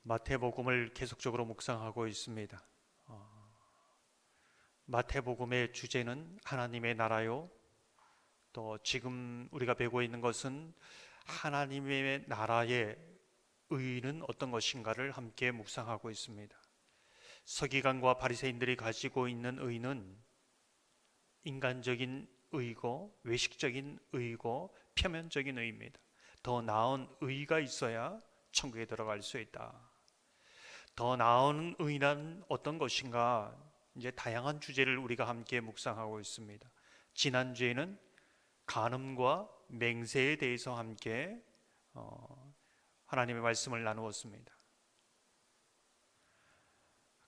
마태복음을 계속적으로 묵상하고 있습니다. 마태복음의 주제는 하나님의 나라요. 또 지금 우리가 배우고 있는 것은 하나님의 나라의 의는 어떤 것인가를 함께 묵상하고 있습니다. 서기관과 바리새인들이 가지고 있는 의는 인간적인 의고 외식적인 의고 표면적인 의입니다. 더 나은 의가 있어야 천국에 들어갈 수 있다. 더 나은 의는 어떤 것인가? 이제 다양한 주제를 우리가 함께 묵상하고 있습니다. 지난주에는 간음과 맹세에 대해서 함께 하나님의 말씀을 나누었습니다.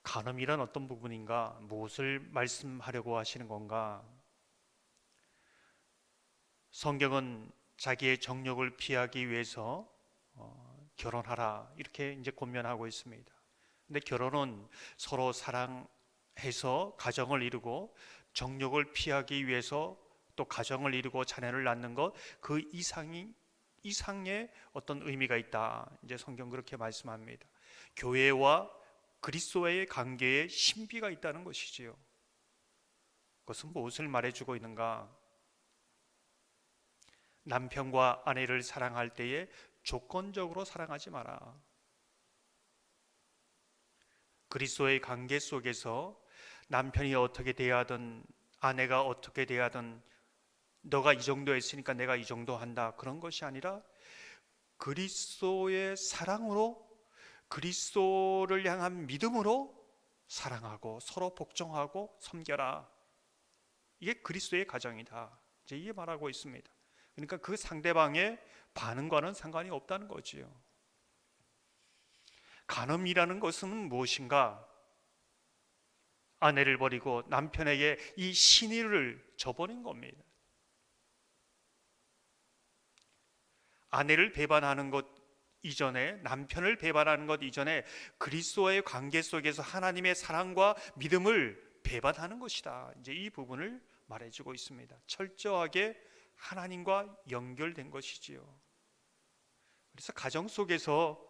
간음이란 어떤 부분인가? 무엇을 말씀하려고 하시는 건가? 성경은 자기의 정욕을 피하기 위해서 결혼하라 이렇게 이제 권면하고 있습니다. 근데 결혼은 서로 사랑해서 가정을 이루고 정욕을 피하기 위해서 또 가정을 이루고 자녀를 낳는 것, 그 이상의 어떤 의미가 있다. 이제 성경 그렇게 말씀합니다. 교회와 그리스도와의 관계에 신비가 있다는 것이지요. 그것은 무엇을 말해주고 있는가? 남편과 아내를 사랑할 때에 조건적으로 사랑하지 마라. 그리스도의 관계 속에서 남편이 어떻게 대하든 아내가 어떻게 대하든 너가 이 정도 했으니까 내가 이 정도 한다, 그런 것이 아니라 그리스도의 사랑으로, 그리스도를 향한 믿음으로 사랑하고 서로 복종하고 섬겨라. 이게 그리스도의 가정이다. 이제 이게 말하고 있습니다. 그러니까 그 상대방의 반응과는 상관이 없다는 거지요. 간음이라는 것은 무엇인가? 아내를 버리고 남편에게 이 신의를 저버린 겁니다. 아내를 배반하는 것 이전에, 남편을 배반하는 것 이전에 그리스도와의 관계 속에서 하나님의 사랑과 믿음을 배반하는 것이다. 이제 이 부분을 말해주고 있습니다. 철저하게 하나님과 연결된 것이지요. 그래서 가정 속에서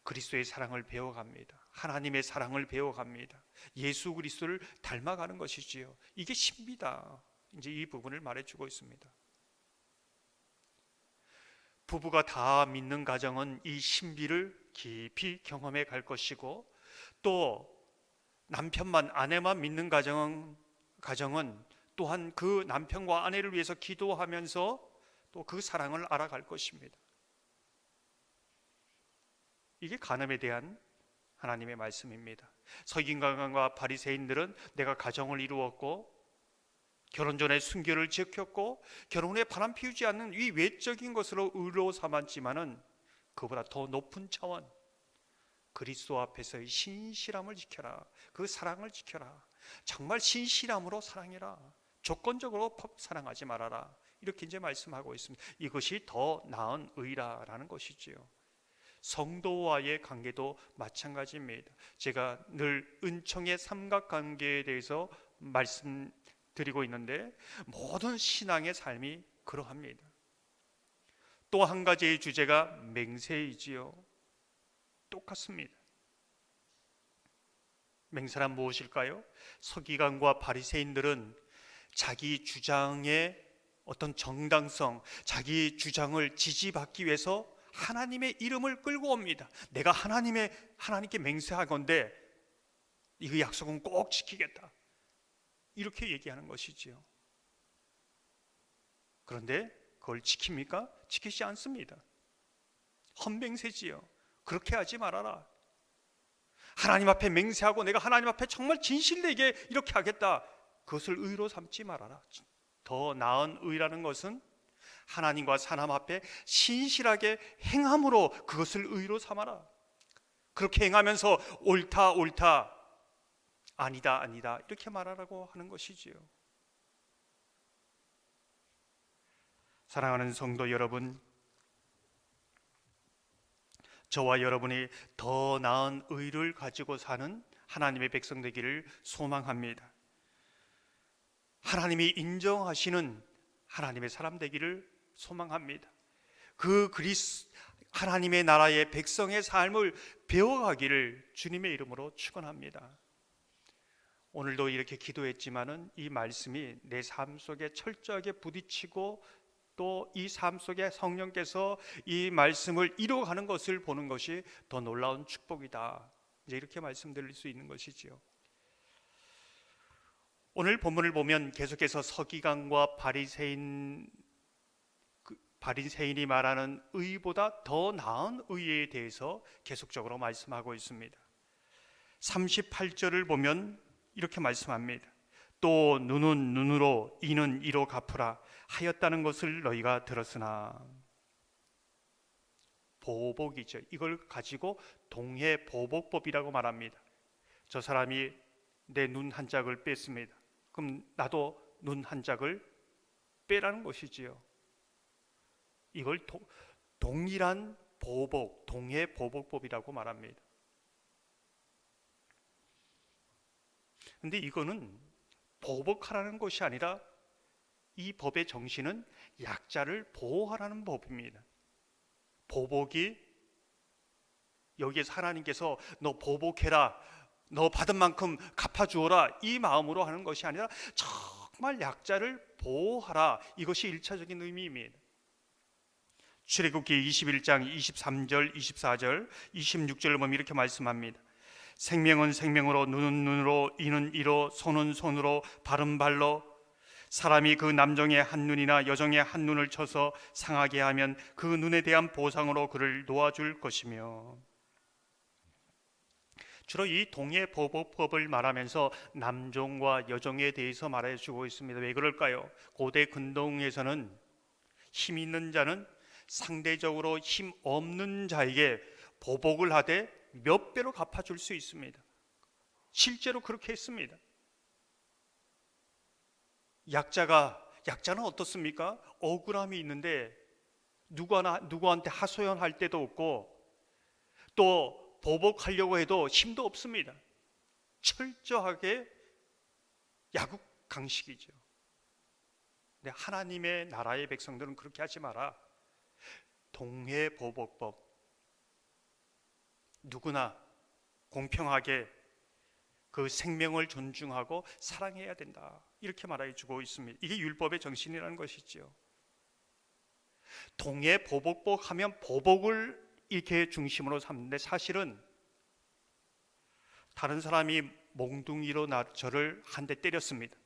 그리스도의 사랑을 배워갑니다. 하나님의 사랑을 배워갑니다. 예수 그리스도를 닮아가는 것이지요. 이게 신비다. 이제 이 부분을 말해주고 있습니다. 부부가 다 믿는 가정은 이 신비를 깊이 경험해 갈 것이고, 또 남편만 아내만 믿는 가정은 또한 그 남편과 아내를 위해서 기도하면서 또 그 사랑을 알아갈 것입니다. 이게 간음에 대한 하나님의 말씀입니다. 서기관과 바리새인들은 내가 가정을 이루었고 결혼 전에 순결을 지켰고 결혼 후에 바람 피우지 않는 이 외적인 것으로 의로 삼았지만은 그보다 더 높은 차원, 그리스도 앞에서의 신실함을 지켜라. 그 사랑을 지켜라. 정말 신실함으로 사랑해라. 조건적으로 사랑하지 말아라. 이렇게 이제 말씀하고 있습니다. 이것이 더 나은 의라라는 것이지요. 성도와의 관계도 마찬가지입니다. 제가 늘 은총의 삼각관계에 대해서 말씀드리고 있는데 모든 신앙의 삶이 그러합니다. 또 한 가지의 주제가 맹세이지요. 똑같습니다. 맹세란 무엇일까요? 서기관과 바리새인들은 자기 주장의 어떤 정당성, 자기 주장을 지지받기 위해서 하나님의 이름을 끌고 옵니다. 내가 하나님께 맹세하건대 이 약속은 꼭 지키겠다. 이렇게 얘기하는 것이지요. 그런데 그걸 지킵니까? 지키지 않습니다. 헛맹세지요. 그렇게 하지 말아라. 하나님 앞에 맹세하고 내가 하나님 앞에 정말 진실되게 이렇게 하겠다. 그것을 의로 삼지 말아라. 더 나은 의라는 것은 하나님과 사람 앞에 신실하게 행함으로 그것을 의로 삼아라. 그렇게 행하면서 옳다 아니다 이렇게 말하라고 하는 것이지요. 사랑하는 성도 여러분, 저와 여러분이 더 나은 의를 가지고 사는 하나님의 백성 되기를 소망합니다. 하나님이 인정하시는 하나님의 사람 되기를 소망합니다. 하나님의 나라의 백성의 삶을 배워가기를 주님의 이름으로 축원합니다. 오늘도 이렇게 기도했지만은 이 말씀이 내 삶 속에 철저하게 부딪히고 또 이 삶 속에 성령께서 이 말씀을 이루어가는 것을 보는 것이 더 놀라운 축복이다. 이제 이렇게 말씀드릴 수 있는 것이지요. 오늘 본문을 보면 계속해서 서기관과 바리새인이 말하는 의보다 더 나은 의에 대해서 계속적으로 말씀하고 있습니다. 38절을 보면 이렇게 말씀합니다. 또 눈은 눈으로 이는 이로 갚으라 하였다는 것을 너희가 들었으나. 보복이죠. 이걸 가지고 동해보복법이라고 말합니다. 저 사람이 내 눈 한 짝을 뺐습니다. 그럼 나도 눈 한 짝을 빼라는 것이지요. 이걸 동일한 보복, 동해보복법이라고 말합니다. 근데 이거는 보복하라는 것이 아니라 이 법의 정신은 약자를 보호하라는 법입니다. 보복이 여기에서 하나님께서 너 보복해라, 너 받은 만큼 갚아주어라 이 마음으로 하는 것이 아니라 정말 약자를 보호하라, 이것이 1차적인 의미입니다. 출애굽기 21장 23절, 24절, 26절을 보면 이렇게 말씀합니다. 생명은 생명으로, 눈은 눈으로, 이는 이로, 손은 손으로, 발은 발로. 사람이 그 남종의 한 눈이나 여종의 한 눈을 쳐서 상하게 하면 그 눈에 대한 보상으로 그를 놓아줄 것이며. 주로 이 동해보복법을 말하면서 남종과 여종에 대해서 말해주고 있습니다. 왜 그럴까요? 고대 근동에서는 힘 있는 자는 상대적으로 힘 없는 자에게 보복을 하되 몇 배로 갚아줄 수 있습니다. 실제로 그렇게 했습니다. 약자는 어떻습니까? 억울함이 있는데 누구한테 하소연할 데도 없고 또 보복하려고 해도 힘도 없습니다. 철저하게 약육강식이죠. 근데 하나님의 나라의 백성들은 그렇게 하지 마라. 동해보복법, 누구나 공평하게 그 생명을 존중하고 사랑해야 된다, 이렇게 말해주고 있습니다. 이게 율법의 정신이라는 것이죠. 동해보복법 하면 보복을 이렇게 중심으로 삼는데, 사실은 다른 사람이 몽둥이로 저를 한 대 때렸습니다.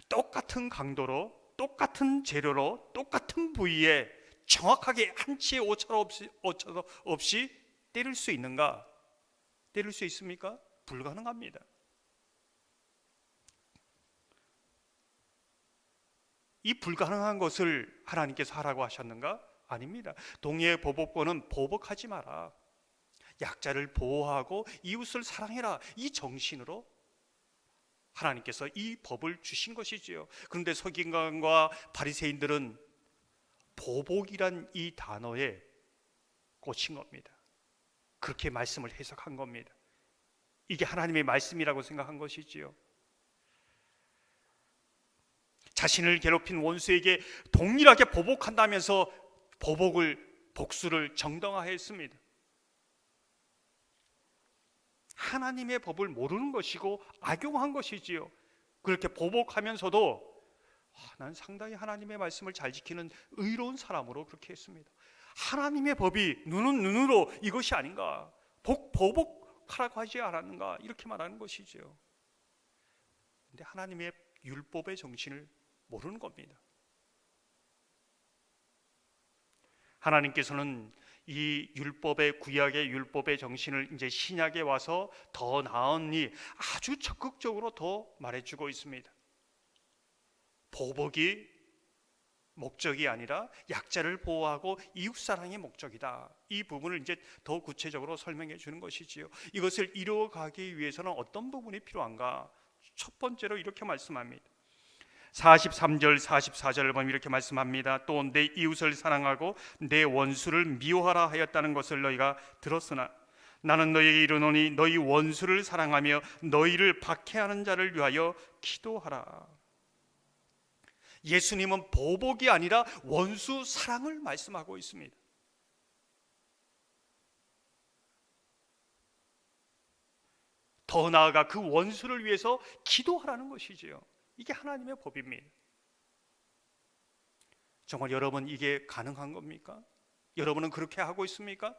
똑같은 강도로, 똑같은 재료로, 똑같은 부위에 정확하게 한 치의 오차도 없이 때릴 수 있는가? 때릴 수 있습니까? 불가능합니다. 이 불가능한 것을 하나님께서 하라고 하셨는가? 아닙니다. 동해보복법은 보복하지 마라, 약자를 보호하고 이웃을 사랑해라, 이 정신으로 하나님께서 이 법을 주신 것이지요. 그런데 서기관과 바리새인들은 보복이란 이 단어에 꽂힌 겁니다. 그렇게 말씀을 해석한 겁니다. 이게 하나님의 말씀이라고 생각한 것이지요. 자신을 괴롭힌 원수에게 동일하게 보복한다면서 복수를 정당화했습니다. 하나님의 법을 모르는 것이고 악용한 것이지요. 그렇게 보복하면서도 난 상당히 하나님의 말씀을 잘 지키는 의로운 사람으로 그렇게 했습니다. 하나님의 법이 눈은 눈으로 이것이 아닌가, 보복하라고 하지 않았는가, 이렇게 말하는 것이지요. 그런데 하나님의 율법의 정신을 모르는 겁니다. 하나님께서는 이 율법의, 구약의 율법의 정신을 이제 신약에 와서 더 나으니 아주 적극적으로 더 말해주고 있습니다. 보복이 목적이 아니라 약자를 보호하고 이웃사랑의 목적이다. 이 부분을 이제 더 구체적으로 설명해 주는 것이지요. 이것을 이루어가기 위해서는 어떤 부분이 필요한가? 첫 번째로 이렇게 말씀합니다. 43절 44절을 보면 이렇게 말씀합니다. 또 내 이웃을 사랑하고 내 원수를 미워하라 하였다는 것을 너희가 들었으나 나는 너희에게 이르노니 너희 원수를 사랑하며 너희를 박해하는 자를 위하여 기도하라. 예수님은 보복이 아니라 원수 사랑을 말씀하고 있습니다. 더 나아가 그 원수를 위해서 기도하라는 것이지요. 이게 하나님의 법입니다. 정말 여러분, 이게 가능한 겁니까? 여러분은 그렇게 하고 있습니까?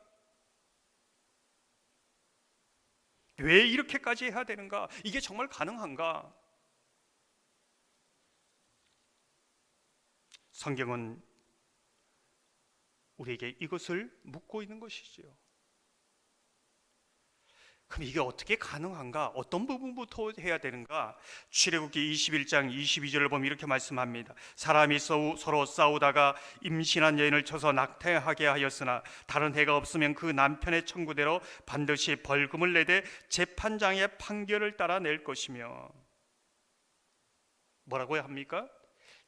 왜 이렇게까지 해야 되는가? 이게 정말 가능한가? 성경은 우리에게 이것을 묻고 있는 것이지요. 그럼 이게 어떻게 가능한가? 어떤 부분부터 해야 되는가? 출애굽기 21장 22절을 보면 이렇게 말씀합니다. 사람이 서로 싸우다가 임신한 여인을 쳐서 낙태하게 하였으나 다른 해가 없으면 그 남편의 청구대로 반드시 벌금을 내되 재판장의 판결을 따라 낼 것이며. 뭐라고 합니까?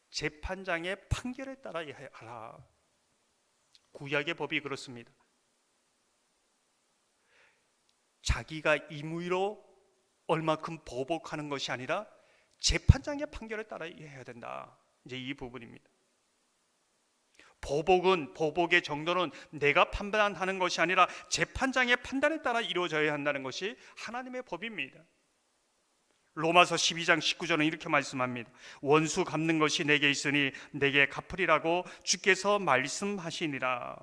재판장의 판결에 따라 하라. 구약의 법이 그렇습니다. 자기가 임의로 얼마큼 보복하는 것이 아니라 재판장의 판결에 따라 해야 된다. 이제 이 부분입니다. 보복의 정도는 내가 판단하는 것이 아니라 재판장의 판단에 따라 이루어져야 한다는 것이 하나님의 법입니다. 로마서 12장 19절은 이렇게 말씀합니다. 원수 갚는 것이 내게 있으니 내게 갚으리라고 주께서 말씀하시니라.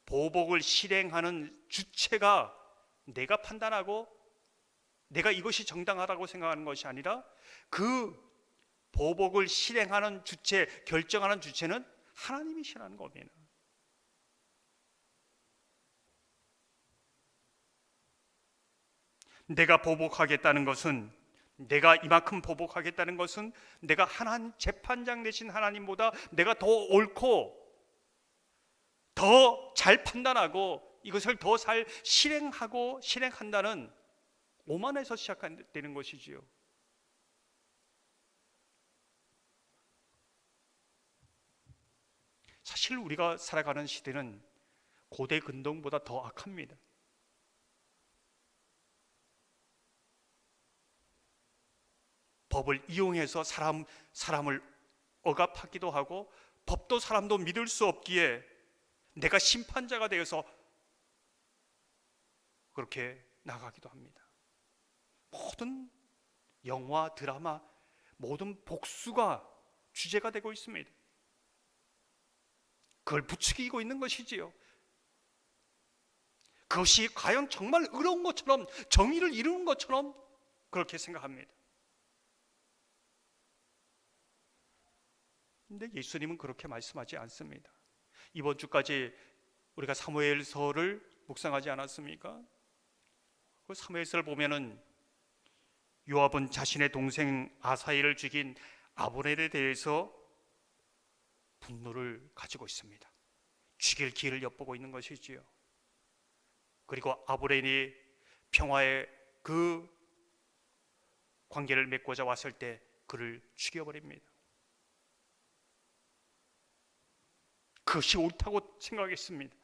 보복을 실행하는 주체가 내가 판단하고 내가 이것이 정당하다고 생각하는 것이 아니라 그 보복을 실행하는 주체, 결정하는 주체는 하나님이시라는 겁니다. 내가 보복하겠다는 것은, 내가 이만큼 보복하겠다는 것은 내가 하나님, 재판장 되신 하나님보다 내가 더 옳고 더 잘 판단하고 이것을 더 잘 실행한다는 오만에서 시작되는 것이지요. 사실 우리가 살아가는 시대는 고대 근동보다 더 악합니다. 법을 이용해서 사람을 억압하기도 하고, 법도 사람도 믿을 수 없기에 내가 심판자가 되어서 그렇게 나가기도 합니다. 모든 영화, 드라마, 모든 복수가 주제가 되고 있습니다. 그걸 부추기고 있는 것이지요. 그것이 과연 정말 의로운 것처럼, 정의를 이루는 것처럼 그렇게 생각합니다. 근데 예수님은 그렇게 말씀하지 않습니다. 이번 주까지 우리가 사무엘서를 묵상하지 않았습니까? 그 사무엘서를 보면은 요압은 자신의 동생 아사엘을 죽인 아브넬에 대해서 분노를 가지고 있습니다. 죽일 기회를 엿보고 있는 것이지요. 그리고 아브넬이 평화의 그 관계를 맺고자 왔을 때 그를 죽여버립니다. 그것이 옳다고 생각했습니다.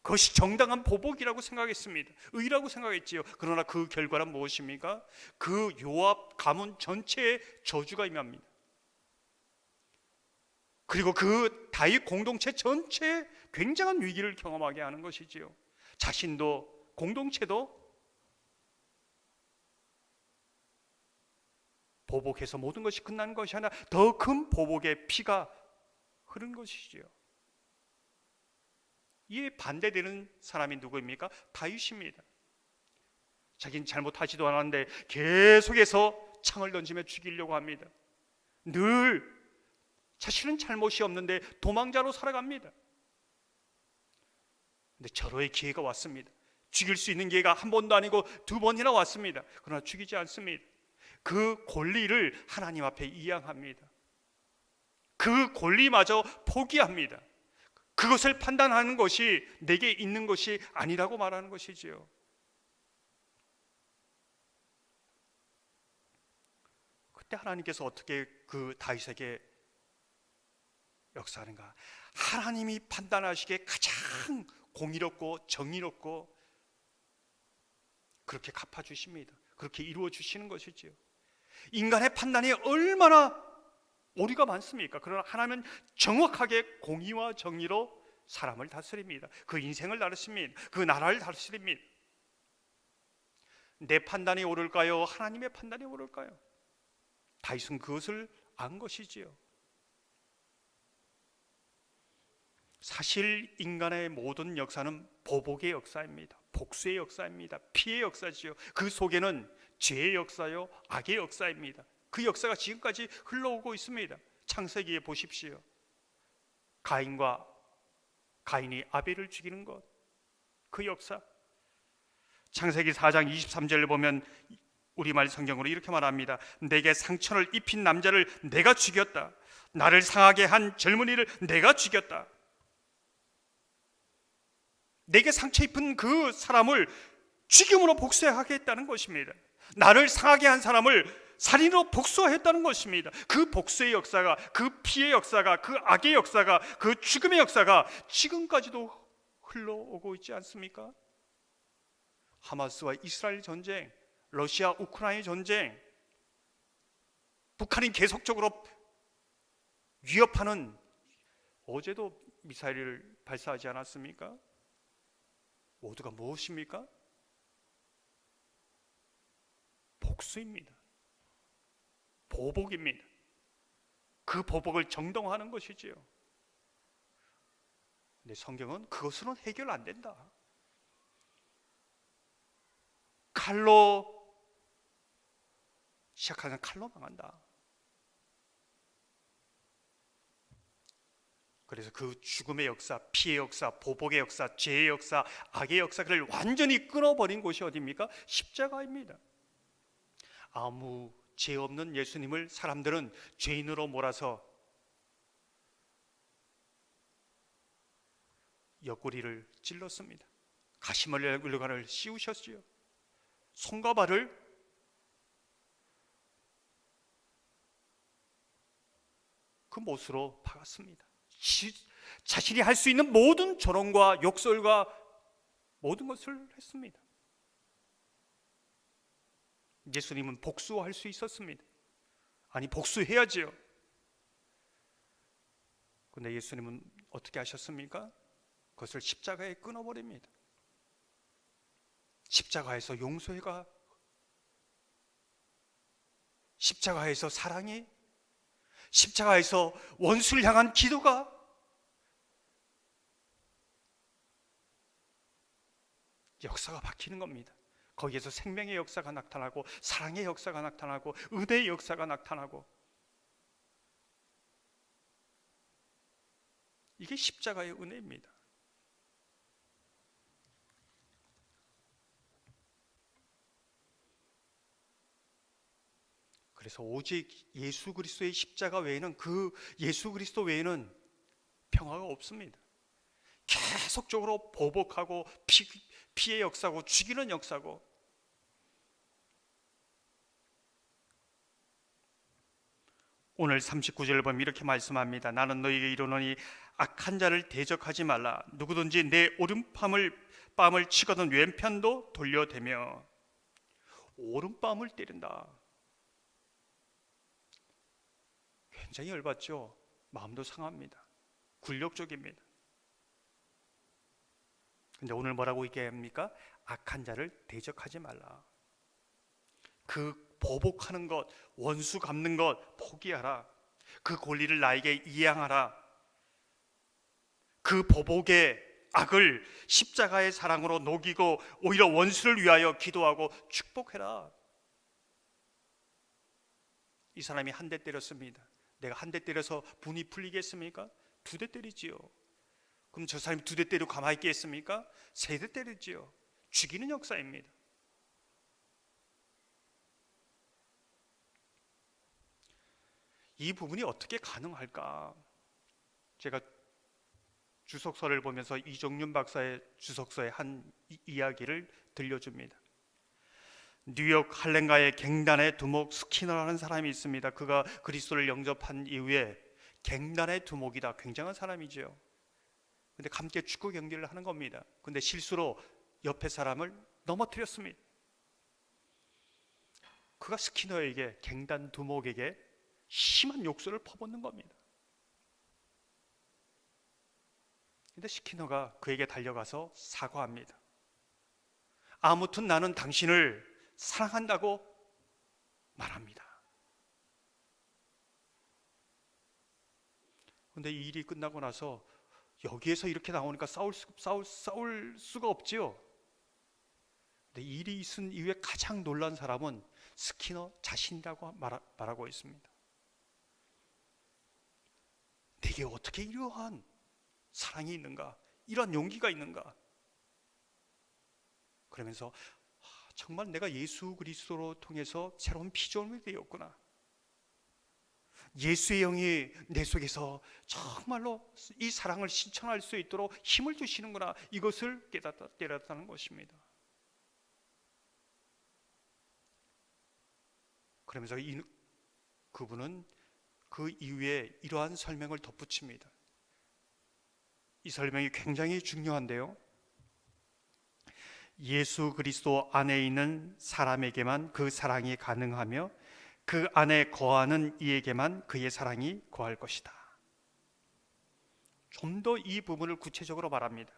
그것이 정당한 보복이라고 생각했습니다. 의라고 생각했지요. 그러나 그 결과는 무엇입니까? 그 요압 가문 전체에 저주가 임합니다. 그리고 그 다윗 공동체 전체에 굉장한 위기를 경험하게 하는 것이지요. 자신도, 공동체도 보복해서 모든 것이 끝난 것이 아니라 더 큰 보복의 피가 흐른 것이지요. 이에 반대되는 사람이 누구입니까? 다윗입니다. 자기는 잘못하지도 않았는데 계속해서 창을 던지며 죽이려고 합니다. 늘 자신은 잘못이 없는데 도망자로 살아갑니다. 근데 절호의 기회가 왔습니다. 죽일 수 있는 기회가 한 번도 아니고 두 번이나 왔습니다. 그러나 죽이지 않습니다. 그 권리를 하나님 앞에 이양합니다. 그 권리마저 포기합니다. 그것을 판단하는 것이 내게 있는 것이 아니라고 말하는 것이지요. 그때 하나님께서 어떻게 그 다윗에게 역사하는가? 하나님이 판단하시기에 가장 공의롭고 정의롭고 그렇게 갚아주십니다. 그렇게 이루어 주시는 것이지요. 인간의 판단이 얼마나 오류가 많습니까? 그러나 하나님은 정확하게 공의와 정의로 사람을 다스립니다. 그 인생을 다스립니다. 그 나라를 다스립니다. 내 판단이 옳을까요? 하나님의 판단이 옳을까요? 다윗은 그것을 안 것이지요. 사실 인간의 모든 역사는 보복의 역사입니다. 복수의 역사입니다. 피해의 역사지요. 그 속에는 죄의 역사요, 악의 역사입니다. 그 역사가 지금까지 흘러오고 있습니다. 창세기에 보십시오. 가인이 아벨을 죽이는 것, 그 역사. 창세기 4장 23절을 보면 우리말 성경으로 이렇게 말합니다. 내게 상처를 입힌 남자를 내가 죽였다. 나를 상하게 한 젊은이를 내가 죽였다. 내게 상처 입힌 그 사람을 죽임으로 복수하겠다는 것입니다. 나를 상하게 한 사람을 살인으로 복수했다는 것입니다. 그 복수의 역사가, 그 피해의 역사가, 그 악의 역사가, 그 죽음의 역사가 지금까지도 흘러오고 있지 않습니까? 하마스와 이스라엘 전쟁, 러시아 우크라이나 전쟁, 북한이 계속적으로 위협하는, 어제도 미사일을 발사하지 않았습니까? 모두가 무엇입니까? 복수입니다. 보복입니다. 그 보복을 정당화하는 것이지요. 근데 성경은 그것으로는 해결 안 된다. 칼로 시작하는 칼로 망한다. 그래서 그 죽음의 역사, 피해의 역사, 보복의 역사, 죄의 역사, 악의 역사를 완전히 끊어버린 곳이 어디입니까? 십자가입니다. 아무 죄 없는 예수님을 사람들은 죄인으로 몰아서 옆구리를 찔렀습니다. 가시멀레르관을 씌우셨지요. 손과 발을 그 못으로 박았습니다. 자신이 할 수 있는 모든 조롱과 욕설과 모든 것을 했습니다. 예수님은 복수할 수 있었습니다. 아니, 복수해야지요. 그런데 예수님은 어떻게 하셨습니까? 그것을 십자가에 끊어버립니다. 십자가에서 용서가, 십자가에서 사랑이, 십자가에서 원수를 향한 기도가, 역사가 바뀌는 겁니다. 거기에서 생명의 역사가 나타나고, 사랑의 역사가 나타나고, 은혜의 역사가 나타나고, 이게 십자가의 은혜입니다. 그래서 오직 예수 그리스도의 십자가 외에는, 그 예수 그리스도 외에는 평화가 없습니다. 계속적으로 보복하고 피해 역사고 죽이는 역사고, 오늘 39절을 보면 이렇게 말씀합니다. 나는 너희에게 이르노니 악한 자를 대적하지 말라. 누구든지 내 오른뺨을 치거든 왼편도 돌려대며. 오른뺨을 때린다. 굉장히 열받죠. 마음도 상합니다. 굴욕적입니다. 근데 오늘 뭐라고 얘기합니까? 악한 자를 대적하지 말라. 그 보복하는 것, 원수 갚는 것 포기하라. 그 권리를 나에게 이양하라. 그 보복의 악을 십자가의 사랑으로 녹이고 오히려 원수를 위하여 기도하고 축복해라. 이 사람이 한 대 때렸습니다. 내가 한 대 때려서 분이 풀리겠습니까? 2대 때리지요. 그럼 저 사람이 2대 때리고 가만히 있겠습니까? 3대 때리지요. 죽이는 역사입니다. 이 부분이 어떻게 가능할까? 제가 주석서를 보면서 이종윤 박사의 주석서의 한 이야기를 들려줍니다. 뉴욕 할렘가의 갱단의 두목 스키너라는 사람이 있습니다. 그가 그리스도를 영접한 이후에 갱단의 두목이다. 굉장한 사람이죠. 근데 함께 축구 경기를 하는 겁니다. 근데 실수로 옆에 사람을 넘어뜨렸습니다. 그가 스키너에게, 갱단 두목에게 심한 욕설을 퍼붓는 겁니다. 근데 스키너가 그에게 달려가서 사과합니다. 아무튼 나는 당신을 사랑한다고 말합니다. 그런데 이 일이 끝나고 나서 여기에서 이렇게 나오니까 싸울 수가 없지요. 근데 이 일이 있은 이후에 가장 놀란 사람은 스키너 자신이라고 말하고 있습니다. 내게 어떻게 이러한 사랑이 있는가, 이러한 용기가 있는가. 그러면서 정말 내가 예수 그리스도로 통해서 새로운 피조물이 되었구나. 예수의 영이 내 속에서 정말로 이 사랑을 실천할 수 있도록 힘을 주시는구나. 이것을 깨닫다는 것입니다. 그러면서 그분은 그 이후에 이러한 설명을 덧붙입니다. 이 설명이 굉장히 중요한데요. 예수 그리스도 안에 있는 사람에게만 그 사랑이 가능하며 그 안에 거하는 이에게만 그의 사랑이 거할 것이다. 좀 더 이 부분을 구체적으로 말합니다.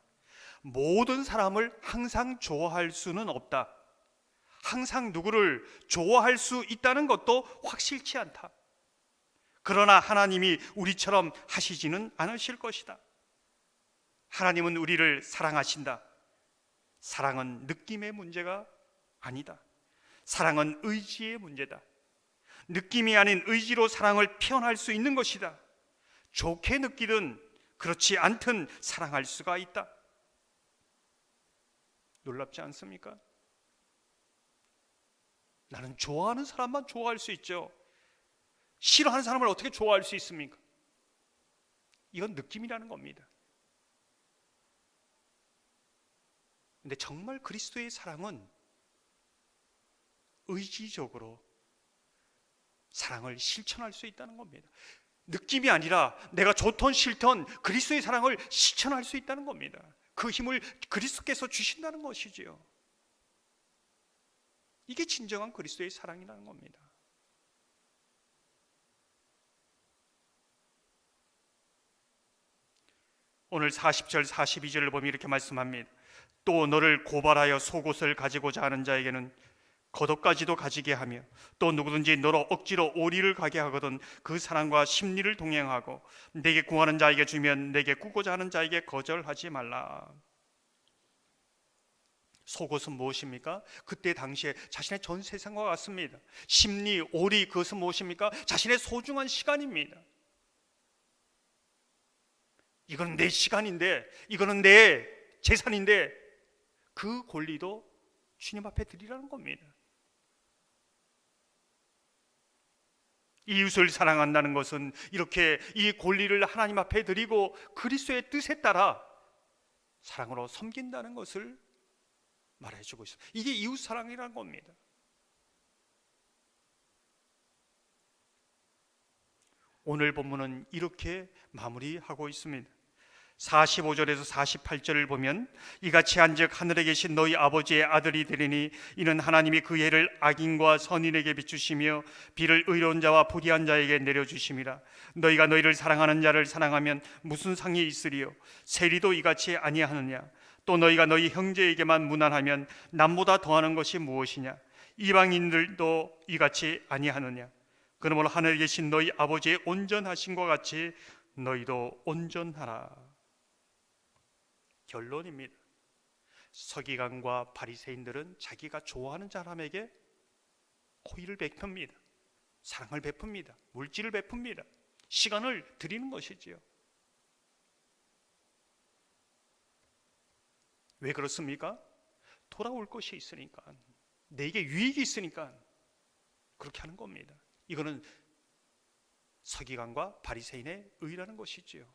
모든 사람을 항상 좋아할 수는 없다. 항상 누구를 좋아할 수 있다는 것도 확실치 않다. 그러나 하나님이 우리처럼 하시지는 않으실 것이다. 하나님은 우리를 사랑하신다. 사랑은 느낌의 문제가 아니다. 사랑은 의지의 문제다. 느낌이 아닌 의지로 사랑을 표현할 수 있는 것이다. 좋게 느끼든 그렇지 않든 사랑할 수가 있다. 놀랍지 않습니까? 나는 좋아하는 사람만 좋아할 수 있죠. 싫어하는 사람을 어떻게 좋아할 수 있습니까? 이건 느낌이라는 겁니다. 근데 정말 그리스도의 사랑은 의지적으로 사랑을 실천할 수 있다는 겁니다. 느낌이 아니라 내가 좋던 싫던 그리스도의 사랑을 실천할 수 있다는 겁니다. 그 힘을 그리스도께서 주신다는 것이지요. 이게 진정한 그리스도의 사랑이라는 겁니다. 오늘 40절 42절을 보면 이렇게 말씀합니다. 또 너를 고발하여 속옷을 가지고자 하는 자에게는 겉옷까지도 가지게 하며 또 누구든지 너로 억지로 오리를 가게 하거든 그 사람과 심리를 동행하고 내게 구하는 자에게 주면 내게 꾸고자 하는 자에게 거절하지 말라. 속옷은 무엇입니까? 그때 당시에 자신의 전 세상과 같습니다. 심리, 오리, 그것은 무엇입니까? 자신의 소중한 시간입니다. 이거는 내 시간인데, 이거는 내 재산인데 그 권리도 주님 앞에 드리라는 겁니다. 이웃을 사랑한다는 것은 이렇게 이 권리를 하나님 앞에 드리고 그리스도의 뜻에 따라 사랑으로 섬긴다는 것을 말해주고 있습니다. 이게 이웃 사랑이라는 겁니다. 오늘 본문은 이렇게 마무리하고 있습니다. 45절에서 48절을 보면 이같이 한즉 하늘에 계신 너희 아버지의 아들이 되리니 이는 하나님이 그 해를 악인과 선인에게 비추시며 비를 의로운 자와 불의한 자에게 내려주심이라. 너희가 너희를 사랑하는 자를 사랑하면 무슨 상이 있으리요? 세리도 이같이 아니하느냐? 또 너희가 너희 형제에게만 무난하면 남보다 더하는 것이 무엇이냐? 이방인들도 이같이 아니하느냐? 그러므로 하늘에 계신 너희 아버지의 온전하심과 같이 너희도 온전하라. 결론입니다. 서기관과 바리새인들은 자기가 좋아하는 사람에게 호의를 베풉니다. 사랑을 베풉니다. 물질을 베풉니다. 시간을 드리는 것이지요. 왜 그렇습니까? 돌아올 것이 있으니까, 내게 유익이 있으니까 그렇게 하는 겁니다. 이거는 서기관과 바리새인의 의라는 것이지요.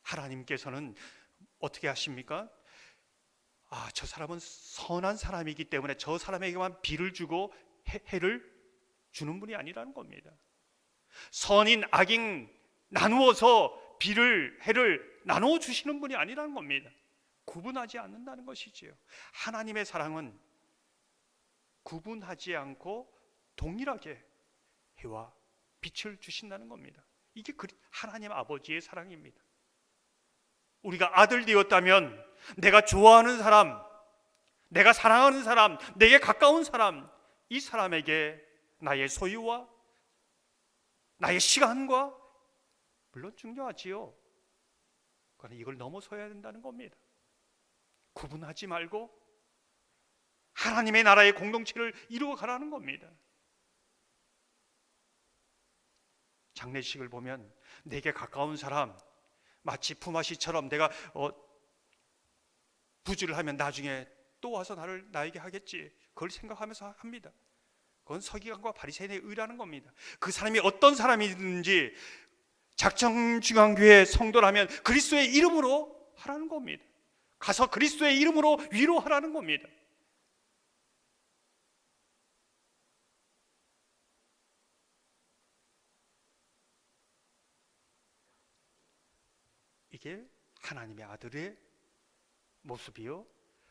하나님께서는 어떻게 하십니까? 저 사람은 선한 사람이기 때문에 저 사람에게만 비를 주고 해를 주는 분이 아니라는 겁니다. 선인 악인 나누어서 비를 해를 나누어 주시는 분이 아니라는 겁니다. 구분하지 않는다는 것이지요. 하나님의 사랑은 구분하지 않고 동일하게 해와 빛을 주신다는 겁니다. 이게 하나님 아버지의 사랑입니다. 우리가 아들 되었다면 내가 좋아하는 사람, 내가 사랑하는 사람, 내게 가까운 사람, 이 사람에게 나의 소유와 나의 시간과, 물론 중요하지요. 그러나 이걸 넘어서야 된다는 겁니다. 구분하지 말고 하나님의 나라의 공동체를 이루어가라는 겁니다. 장례식을 보면 내게 가까운 사람, 마치 품앗이처럼 내가 부주를 하면 나중에 또 와서 나에게 하겠지, 그걸 생각하면서 합니다. 그건 서기관과 바리새인의 의라는 겁니다. 그 사람이 어떤 사람이든지 작정중앙교회 성도라면 그리스도의 이름으로 하라는 겁니다. 가서 그리스도의 이름으로 위로하라는 겁니다. 이게 하나님의 아들의 모습이요,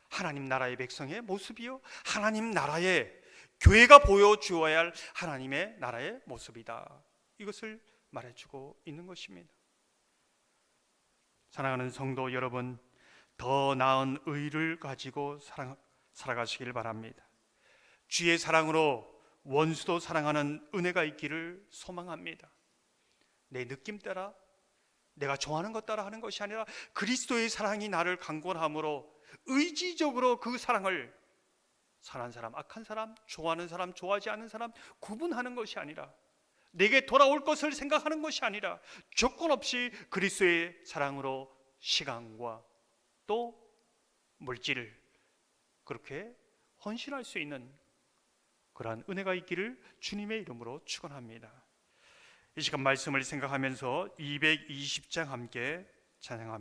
하나님 나라의 백성의 모습이요, 하나님 나라의 교회가 보여주어야 할 하나님의 나라의 모습이다, 이것을 말해주고 있는 것입니다. 사랑하는 성도 여러분, 더 나은 의를 가지고 살아가시길 바랍니다. 주의 사랑으로 원수도 사랑하는 은혜가 있기를 소망합니다. 내 느낌 따라, 내가 좋아하는 것 따라 하는 것이 아니라 그리스도의 사랑이 나를 강권함으로 의지적으로 그 사랑을 선한 사람, 악한 사람, 좋아하는 사람, 좋아하지 않는 사람 구분하는 것이 아니라, 내게 돌아올 것을 생각하는 것이 아니라 조건 없이 그리스도의 사랑으로 시간과 또 물질을 그렇게 헌신할 수 있는 그러한 은혜가 있기를 주님의 이름으로 축원합니다. 이 시간 말씀을 생각하면서 220장 함께 찬양합니다.